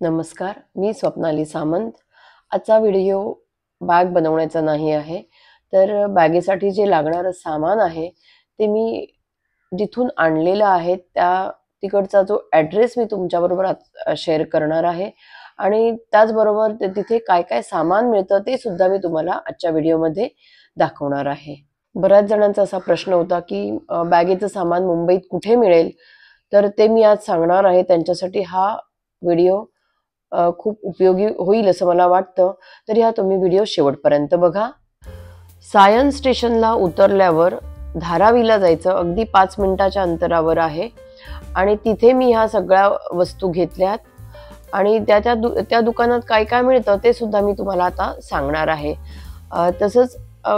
नमस्कार, मी स्वप्नाली सामंत। आजचा video bag बनवण्याचा नाही आहे, तर बॅगेसाठी जे लागणारं सामान आहे ते मी जिथून आणलेलं आहे तिकडचा जो ॲड्रेस मी तुमच्याबरोबर शेअर करणार आहे आणि त्याचबरोबर तिथे काय काय सामान मिळतं ते सुद्धा मी तुम्हाला आजच्या व्हिडिओमध्ये दाखवणार आहे। बऱ्याच जणांचा असा प्रश्न होता की बॅगेचं सामान मुंबईत कुठे मिळेल, तर ते मी आज सांगणार आहे। त्यांच्यासाठी हा व्हिडिओ खूप उपयोगी होईल असं मला वाटतं, तर या तुम्ही व्हिडिओ शेवटपर्यंत बघा। सायन्स स्टेशनला उतरल्यावर धारावीला जायचं, अगदी 5 मिनिटाच्या अंतरावर आहे आणि तिथे मी ह्या सगळ्या वस्तू घेतल्यात आणि त्या दुकानात काय काय मिळतं ते सुद्धा मी तुम्हाला आता सांगणार आहे। तसंच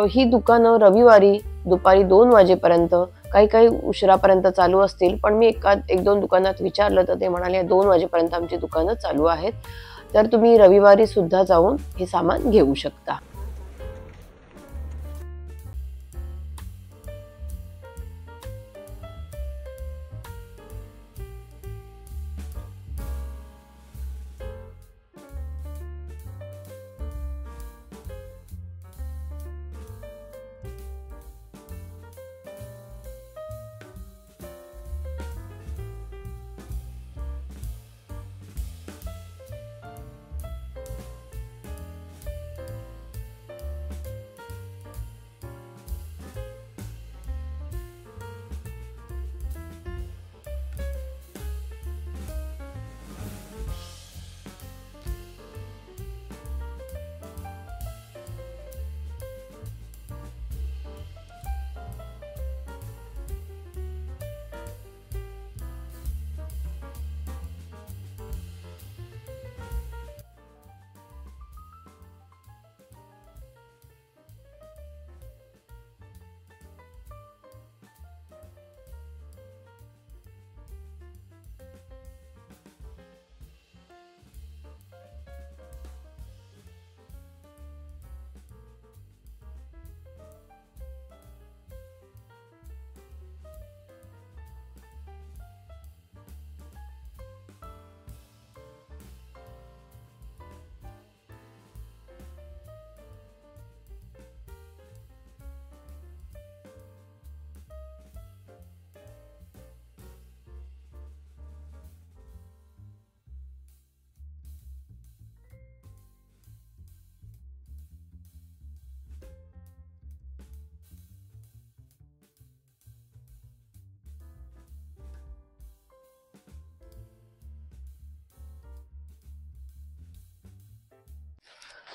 ही दुकानं रविवारी दुपारी 2 वाजेपर्यंत, काही काही उशिरापर्यंत चालू असतील, पण मी एक दोन दुकानात विचारलं तर ते म्हणाले 2 वाजेपर्यंत आमची दुकानं चालू आहेत, तर तुम्ही रविवारी सुद्धा जाऊन हे सामान घेऊ शकता।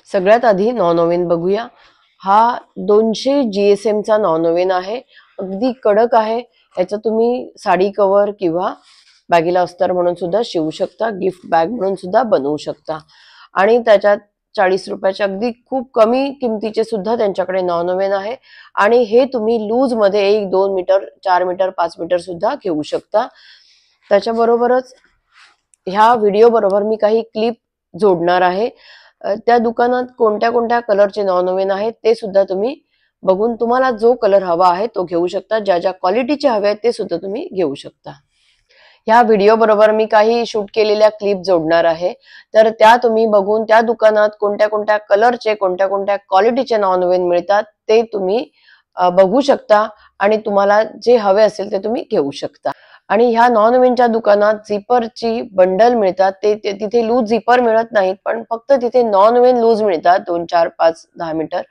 सगळ्यात आधी नॉन ओव्हन बघूया। हा 200 GSM चा नॉन ओव्हन आहे, अगदी कडक आहे। याचं तुम्ही साडी कव्हर किंवा बॅगेला अस्तर म्हणून सुद्धा शिवू शकता, गिफ्ट बॅग म्हणून सुद्धा बनवू शकता। आणि त्याच्यात 40 रुपयाचे अगदी खूप कमी किमतीचे सुद्धा त्यांच्याकडे नॉन ओव्हन आहे आणि हे तुम्ही लूज मध्ये 1, 2 मीटर, 4 मीटर, 5 मीटर सुद्धा घेऊ शकता। त्याच्याबरोबरच ह्या व्हिडिओ बरोबर मी काही क्लिप जोडणार आहे। त्या दुकानात कोणत्या कोणत्या कलरचे नॉन ओव्हन आहेत ते सुद्धा तुम्ही बघून तुम्हाला जो कलर हवा आहे तो घेऊ शकता, ज्या ज्या क्वालिटीचे हवे आहेत ते सुद्धा तुम्ही घेऊ शकता। ह्या व्हिडिओ बरोबर मी काही शूट केलेल्या क्लिप जोडणार आहे, तर त्या तुम्ही बघून त्या दुकानात कोणत्या कोणत्या कलरचे, कोणत्या कोणत्या क्वालिटीचे नॉन ओव्हन मिळतात ते तुम्ही बघू शकता आणि तुम्हाला जे हवे असेल ते तुम्ही घेऊ शकता। आणि ह्या नॉन ओव्हनच्या दुकानात झिपरची बंडल मिळतात, ते तिथे लूज झिपर मिळत नाहीत, पण फक्त तिथे नॉन ओव्हन लूज मिळतात 2, 4, 5, 10 मीटर।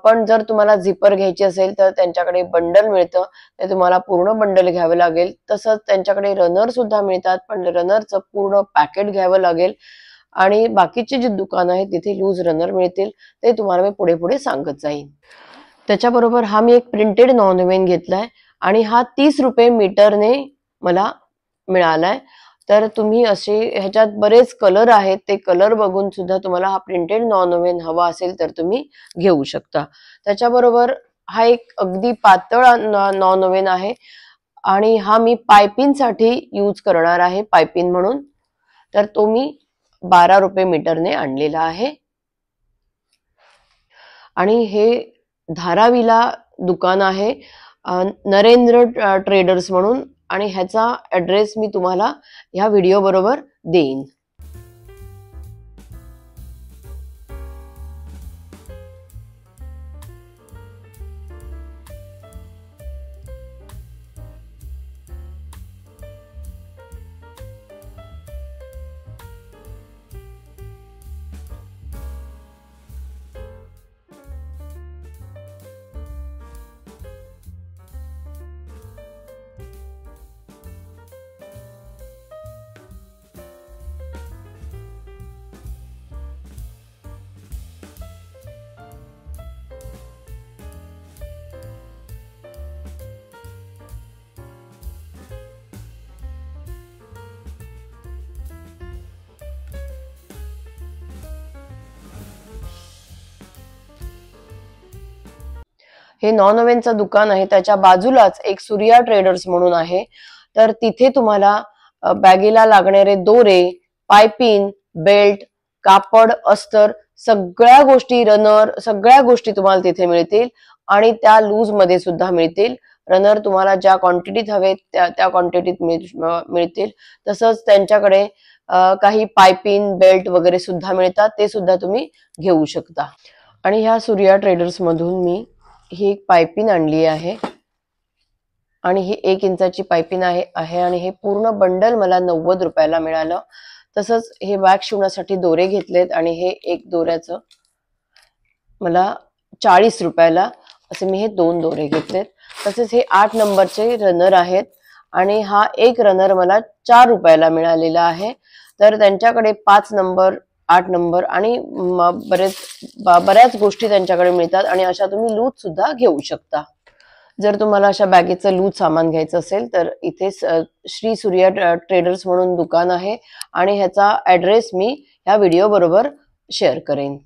पण जर तुम्हाला झिपर घ्यायची असेल तर त्यांच्याकडे बंडल मिळतं, ते तुम्हाला पूर्ण बंडल घ्यावं लागेल। तसंच त्यांच्याकडे रनर सुद्धा मिळतात, पण रनरचं पूर्ण पॅकेट घ्यावं लागेल। आणि बाकीची जी दुकानं आहेत तिथे लूज रनर मिळतील, ते तुम्हाला मी पुढे पुढे सांगत जाईन। त्याच्याबरोबर हा मी एक प्रिंटेड नॉन ओव्हन घेतलाय आणि हा 30 रुपये मीटरने मला मिळालाय। तर तुम्ही असे ह्याच्यात बरेच कलर आहेत, ते कलर बघून सुद्धा तुम्हाला हा प्रिंटेड नॉन ओव्हन हवा असेल तर तुम्ही घेऊ शकता। त्याच्याबरोबर हा एक अगदी पातळ नॉन ओव्हन आहे आणि हा मी पायपिंग साठी यूज करणार आहे, पायपिंग म्हणून। तर तो मी 12 रुपये मीटरने आणलेला आहे आणि हे धारावीला दुकान आहे, नरेंद्र ट्रेडर्स म्हणून, आणि ह्याचा ॲड्रेस मी तुम्हाला ह्या व्हिडिओ बरोबर देईन। हे नॉन ओव्हनचं दुकान आहे, त्याच्या बाजूलाच एक सूर्या ट्रेडर्स म्हणून आहे. तर तिथे तुम्हाला बॅगेला लागणारे दोरे, पायपिंग, बेल्ट, कापड, अस्तर, सगळ्या गोष्टी, रनर, सगळ्या गोष्टी तुम्हाला तिथे मिळतील आणि त्या लूज मध्ये सुद्धा मिळतील. रनर तुम्हाला ज्या क्वांटिटीत हवे त्या क्वांटिटीत मिळतील. तसंच त्यांच्याकडे काही पायपिंग, बेल्ट वगैरे सुद्धा मिळतात, ते सुद्धा तुम्ही घेऊ शकता. आणि ह्या सूर्या ट्रेडर्स मधून मी ही एक पायपिंग आणली आहे आणि ही 1 इंचाची पायपिंग आहे आणि हे पूर्ण बंडल मला 90 रुपयाला मिळालं. तसंच हे बॅग शिवण्यासाठी दोरे घेतलेत आणि हे एक दोऱ्याचं मला 40 रुपयाला असे मी हे 2 दोरे घेतलेत. तसेच हे 8 नंबरचे रनर आहेत आणि हा एक रनर मला 4 रुपयाला मिळालेला आहे. तर त्यांच्याकडे 5 नंबर, 8 नंबर आणि बऱ्याच गोष्टी त्यांच्याकडे मिळतात आणि अशा तुम्ही लूज सुद्धा घेऊ शकता. जर तुम्हाला अशा बॅगेचं लूज सामान घ्यायचं असेल तर इथे श्री सूर्या ट्रेडर्स म्हणून दुकान आहे आणि ह्याचा ऍड्रेस मी ह्या व्हिडिओ बरोबर शेअर करेन.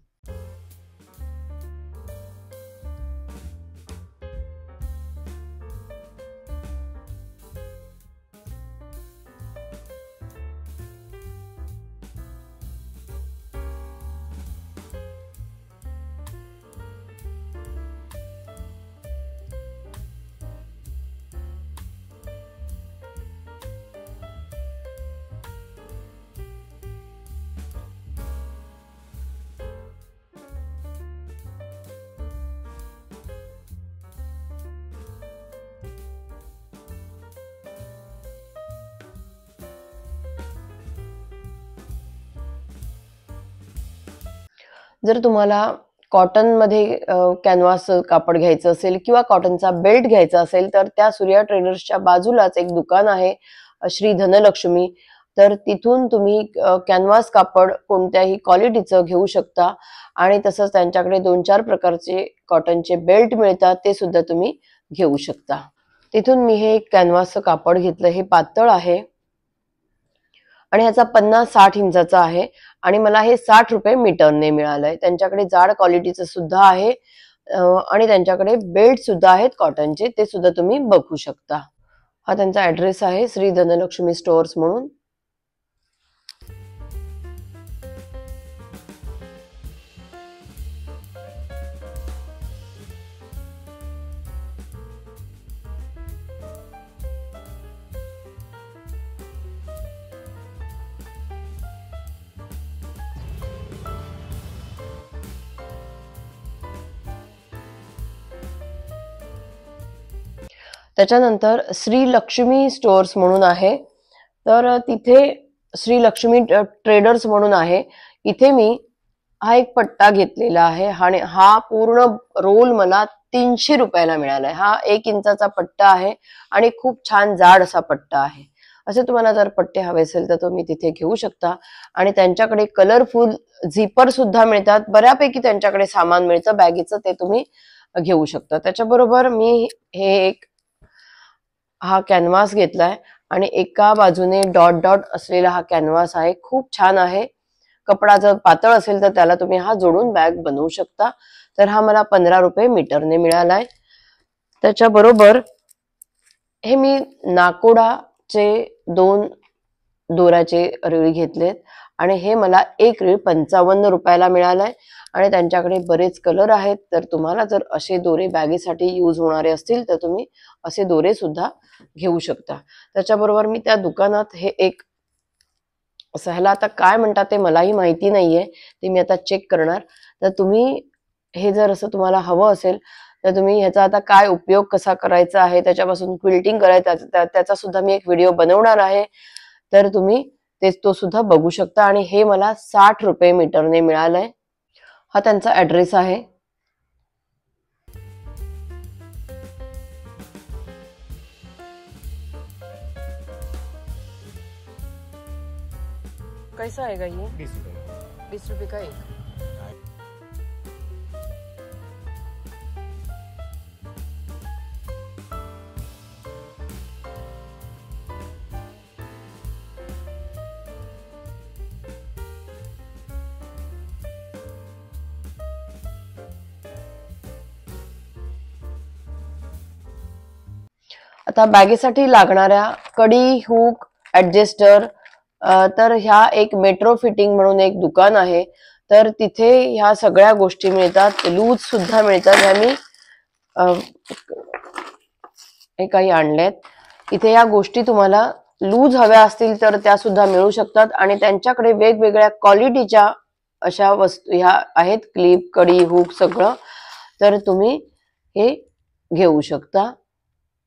जर तुम्हाला कॉटन मध्ये कॅनव्हास कापड घ्यायचं असेल किंवा कॉटनचा बेल्ट घ्यायचा असेल तर त्या सूर्या ट्रेडर्सच्या बाजूलाच एक दुकान आहे श्री धनलक्ष्मी. तर तिथून तुम्ही कॅनव्हास कापड कोणत्याही क्वालिटीचं घेऊ शकता आणि तसंच त्यांच्याकडे 2-4 प्रकारचे कॉटनचे बेल्ट मिळतात, ते सुद्धा तुम्ही घेऊ शकता. तिथून मी हे कॅनव्हासचं कापड घेतलं. हे पातळ आहे आणि ह्याचा 50-60 इंचाचा आहे आणि मला हे 60 रुपये मीटरने मिळालंय. त्यांच्याकडे जाड क्वालिटीचं सुद्धा आहे आणि त्यांच्याकडे बेल्ट सुद्धा आहेत कॉटनचे, ते सुद्धा तुम्ही बघू शकता. हा त्यांचा ऍड्रेस आहे श्री धनलक्ष्मी स्टोअर्स म्हणून. त्याच्यानंतर श्री लक्ष्मी स्टोअर्स म्हणून आहे. तर तिथे श्री लक्ष्मी ट्रेडर्स म्हणून आहे. इथे मी हा एक पट्टा घेतलेला आहे आणि हा पूर्ण रोल मला 300 रुपयाला मिळालाय. हा 1 इंचाचा पट्टा आहे आणि खूप छान जाड असा पट्टा आहे. असे तुम्हाला जर पट्टे हवे असेल तर तुम्ही तिथे घेऊ शकता आणि त्यांच्याकडे कलरफुल झिपर सुद्धा मिळतात. बऱ्यापैकी त्यांच्याकडे सामान मिळतं बॅगेचं, ते तुम्ही घेऊ शकता. त्याच्याबरोबर मी हा कॅनव्हास घेतलाय आणि एका बाजूने डॉट डॉट असलेला हा कॅनव्हास आहे. खूप छान आहे. कपडा जर पातळ असेल तर त्याला तुम्ही हा जोडून बॅग बनवू शकता. तर हा मला 15 रुपये मीटरने मिळालाय. त्याच्याबरोबर हे मी नाकोडाचे 2 दोऱ्याचे रीळ घेतलेत आणि हे मला एक रीळ 55 रुपयाला मिळालाय आणि त्यांच्याकडे बरेच कलर आहेत. तर तुम्हाला जर असे दोरे बॅगेसाठी यूज होणारे असतील तर तुम्ही असे दोरे सुद्धा घेऊ शकता. त्याच्याबरोबर मी त्या दुकानात हे एक ह्याला आता काय म्हणतात ते मलाही माहिती नाहीये, ते मी आता चेक करणार. तर तुम्ही हे जर असं तुम्हाला हवं असेल तर तुम्ही ह्याचा आता काय उपयोग कसा करायचा आहे, त्याच्यापासून क्विल्टिंग करायचं त्याचा सुद्धा मी एक व्हिडिओ बनवणार आहे. तर तुम्ही तो सुद्धा बघू शकता आणि हे मला 60 रुपये मीटरने मिळालंय. हा त्यांचा ऍड्रेस आहे. कैसा आएगा ये? 20 रुपये 20 रुपये का एक. आता बॅगेसाठी लागणाऱ्या कडी, हुक, ऍडजेस्टर, तर ह्या एक मेट्रो फिटिंग म्हणून एक दुकान आहे, तर तिथे ह्या सगळ्या गोष्टी मिळतात. लूज सुद्धा मिळतात. ह्या मी हे काही आणल्यात. इथे या गोष्टी तुम्हाला लूज हव्या असतील तर त्या सुद्धा मिळू शकतात आणि त्यांच्याकडे वेगवेगळ्या क्वालिटीच्या अशा वस्तू ह्या आहेत. क्लिप, कडी, हुक सगळं, तर तुम्ही हे घेऊ शकता.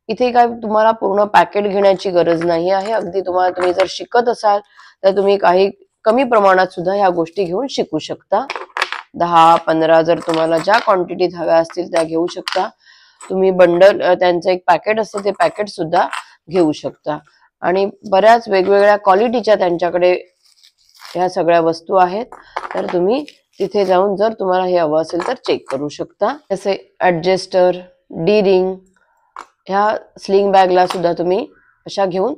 इथे काय तुम्हाला पूर्ण पॅकेट घेण्याची गरज नाही आहे. अगदी तुम्ही जर शिकत असाल तर तुम्ही काही कमी प्रमाणात सुद्धा ह्या गोष्टी घेऊन शिकू शकता. 10-15 जर तुम्हाला ज्या क्वांटिटीत हव्या असतील त्या घेऊ शकता. तुम्ही बंडल, त्यांचं एक पॅकेट असतं, ते पॅकेट सुद्धा घेऊ शकता. आणि बऱ्याच वेगवेगळ्या क्वालिटीच्या त्यांच्याकडे ह्या सगळ्या वस्तू आहेत, तर तुम्ही तिथे जाऊन जर तुम्हाला हे हवं असेल तर चेक करू शकता. जसे ऍडजेस्टर, डी रिंग, ह्या स्लिंग बॅगला सुद्धा तुम्ही अशा घेऊन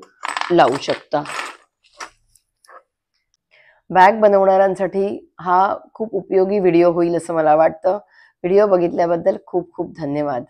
लावू शकता. बॅग बनवणाऱ्यांसाठी हा खूप उपयोगी व्हिडिओ होईल असं मला वाटतं. व्हिडिओ बघितल्याबद्दल खूप खूप धन्यवाद.